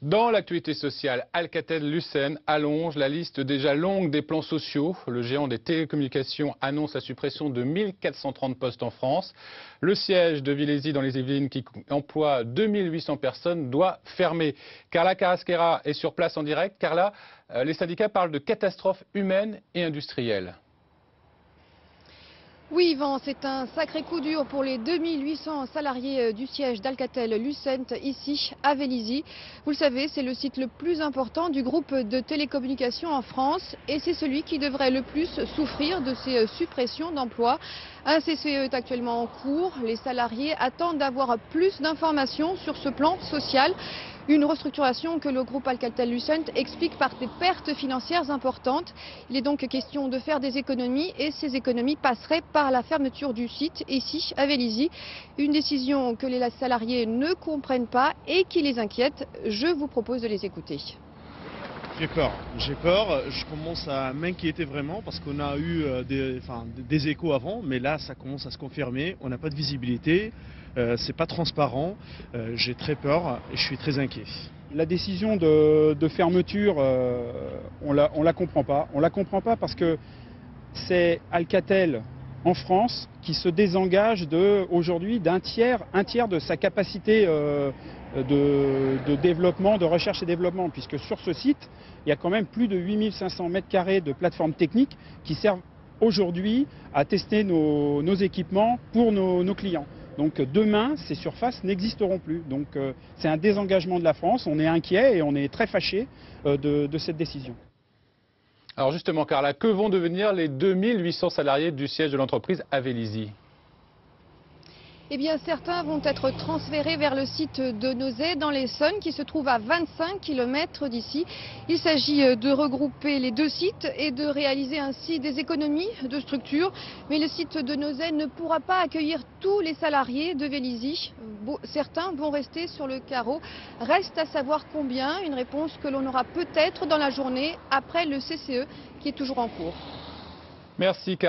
Dans l'actualité sociale, Alcatel-Lucent allonge la liste déjà longue des plans sociaux. Le géant des télécommunications annonce la suppression de 1430 postes en France. Le siège de Villézy dans les Yvelines, qui emploie 2800 personnes, doit fermer. Carla Carrasquera est sur place en direct. Carla, les syndicats parlent de catastrophe humaine et industrielle. Oui, Yvan, c'est un sacré coup dur pour les 2800 salariés du siège d'Alcatel-Lucent ici à Vélizy. Vous le savez, c'est le site le plus important du groupe de télécommunications en France et c'est celui qui devrait le plus souffrir de ces suppressions d'emplois. Un CCE est actuellement en cours. Les salariés attendent d'avoir plus d'informations sur ce plan social. Une restructuration que le groupe Alcatel-Lucent explique par des pertes financières importantes. Il est donc question de faire des économies et ces économies passeraient par la fermeture du site ici à Vélizy. Une décision que les salariés ne comprennent pas et qui les inquiète. Je vous propose de les écouter. J'ai peur, je commence à m'inquiéter vraiment parce qu'on a eu des échos avant, mais là ça commence à se confirmer, on n'a pas de visibilité, c'est pas transparent, j'ai très peur et je suis très inquiet. La décision de fermeture, on la comprend pas. On la comprend pas parce que c'est Alcatel en France qui se désengage aujourd'hui d'un tiers de sa capacité de développement, de recherche et développement, puisque sur ce site, il y a quand même plus de 8500 mètres carrés de plateformes techniques qui servent aujourd'hui à tester nos équipements pour nos clients. Donc demain, ces surfaces n'existeront plus. Donc c'est un désengagement de la France, on est inquiet et on est très fâché de cette décision. Alors justement, Carla, que vont devenir les 2800 salariés du siège de l'entreprise à Vélizy ? Eh bien, certains vont être transférés vers le site de Nozay dans l'Essonne qui se trouve à 25 km d'ici. Il s'agit de regrouper les deux sites et de réaliser ainsi des économies de structure. Mais le site de Nozay ne pourra pas accueillir tous les salariés de Vélizy. Certains vont rester sur le carreau. Reste à savoir combien, une réponse que l'on aura peut-être dans la journée après le CCE qui est toujours en cours. Merci, Carla.